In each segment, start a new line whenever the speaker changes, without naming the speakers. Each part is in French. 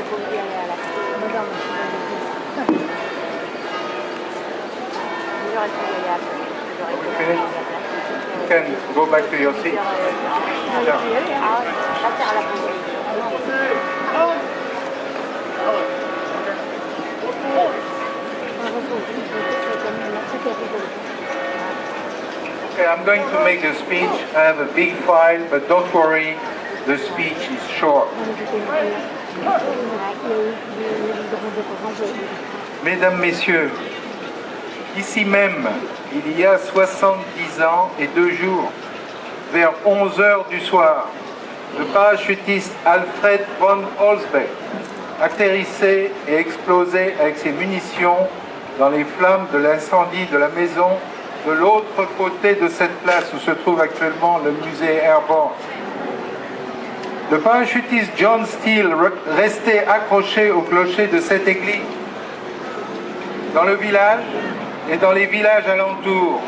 You can go back to your seat. Okay, I'm going to make a speech. I have a big file, but don't worry, the speech is short. Mesdames, Messieurs, ici même, il y a 70 ans et 2 jours, vers 11 heures du soir, le parachutiste Alfred von Holzbeck atterrissait et explosait avec ses munitions dans les flammes de l'incendie de la maison de l'autre côté de cette place où se trouve actuellement le musée Airborne. Le parachutiste John Steele restait accroché au clocher de cette église. Dans le village et dans les villages alentours,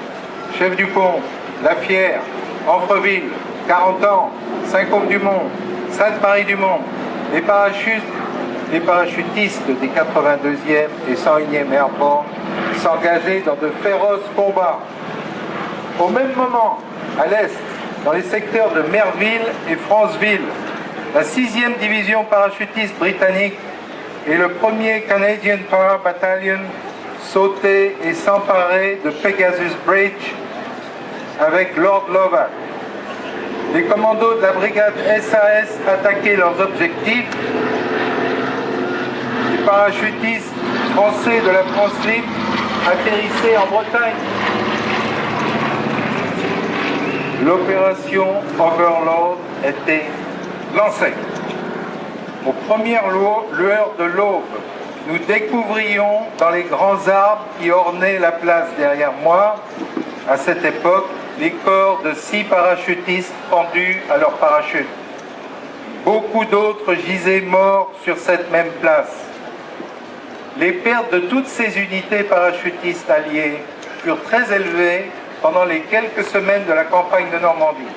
Chef-du-Pont, La Fière, Amfreville, 40 ans, Saint-Côme-du-Mont, Sainte-Marie-du-Mont, les parachutistes des 82e et 101e Airborne s'engageaient dans de féroces combats. Au même moment, à l'est, dans les secteurs de Merville et Franceville, la 6e division parachutiste britannique et le 1er Canadian Para Battalion sautaient et s'emparaient de Pegasus Bridge avec Lord Lovat. Les commandos de la brigade SAS attaquaient leurs objectifs. Les parachutistes français de la France Libre atterrissaient en Bretagne. L'opération Overlord était lancée. Aux premières lueurs de l'aube, nous découvrions dans les grands arbres qui ornaient la place derrière moi, à cette époque, les corps de 6 parachutistes pendus à leur parachute. Beaucoup d'autres gisaient morts sur cette même place. Les pertes de toutes ces unités parachutistes alliées furent très élevées pendant les quelques semaines de la campagne de Normandie,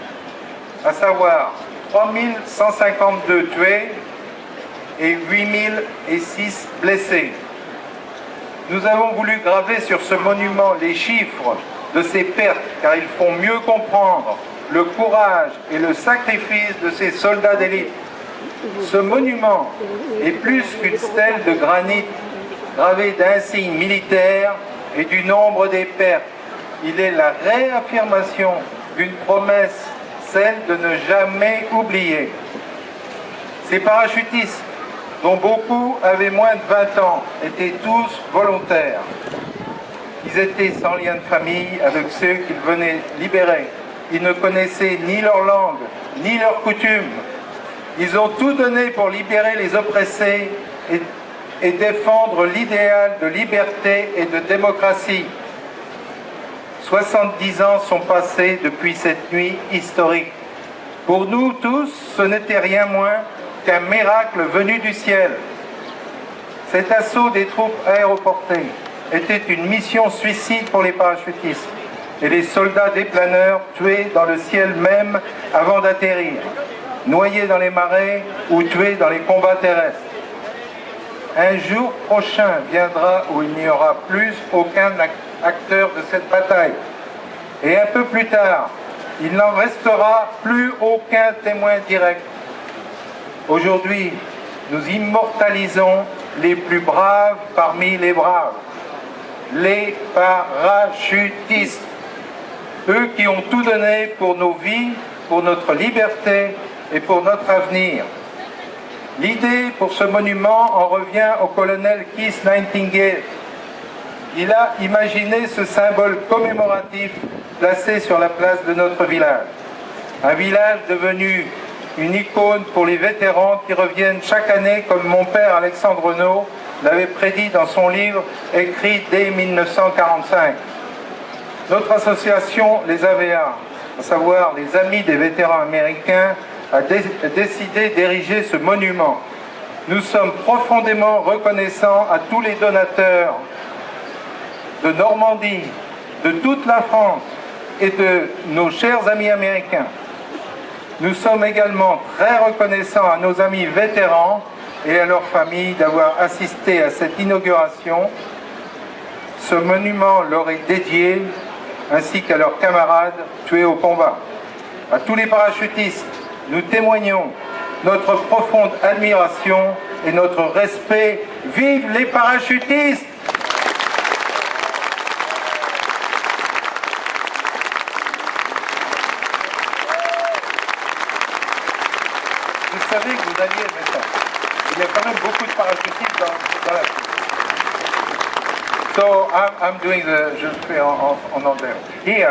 à savoir 3152 tués et 8006 blessés. Nous avons voulu graver sur ce monument les chiffres de ces pertes, car ils font mieux comprendre le courage et le sacrifice de ces soldats d'élite. Ce monument est plus qu'une stèle de granit gravée d'insignes militaires et du nombre des pertes. Il est la réaffirmation d'une promesse, celle de ne jamais oublier. Ces parachutistes, dont beaucoup avaient moins de 20 ans, étaient tous volontaires. Ils étaient sans lien de famille avec ceux qu'ils venaient libérer. Ils ne connaissaient ni leur langue, ni leurs coutumes. Ils ont tout donné pour libérer les oppressés et défendre l'idéal de liberté et de démocratie. 70 ans sont passés depuis cette nuit historique. Pour nous tous, ce n'était rien moins qu'un miracle venu du ciel. Cet assaut des troupes aéroportées était une mission suicide pour les parachutistes et les soldats des planeurs tués dans le ciel même avant d'atterrir, noyés dans les marais ou tués dans les combats terrestres. Un jour prochain viendra où il n'y aura plus aucun acteur de cette bataille. Et un peu plus tard, il n'en restera plus aucun témoin direct. Aujourd'hui, nous immortalisons les plus braves parmi les braves, les parachutistes, eux qui ont tout donné pour nos vies, pour notre liberté et pour notre avenir. L'idée pour ce monument en revient au colonel Keith Nightingale. Il a imaginé ce symbole commémoratif placé sur la place de notre village. Un village devenu une icône pour les vétérans qui reviennent chaque année, comme mon père Alexandre Renaud l'avait prédit dans son livre écrit dès 1945. Notre association, les AVA, à savoir les Amis des vétérans américains, a décidé d'ériger ce monument. Nous sommes profondément reconnaissants à tous les donateurs de Normandie, de toute la France et de nos chers amis américains. Nous sommes également très reconnaissants à nos amis vétérans et à leurs familles d'avoir assisté à cette inauguration. Ce monument leur est dédié, ainsi qu'à leurs camarades tués au combat. À tous les parachutistes, nous témoignons notre profonde admiration et notre respect. Vive les parachutistes! Je savais que vous alliez aimer ça. Il y a quand même beaucoup de parachutistes dans la... So I'm doing je fais en anglais. Here.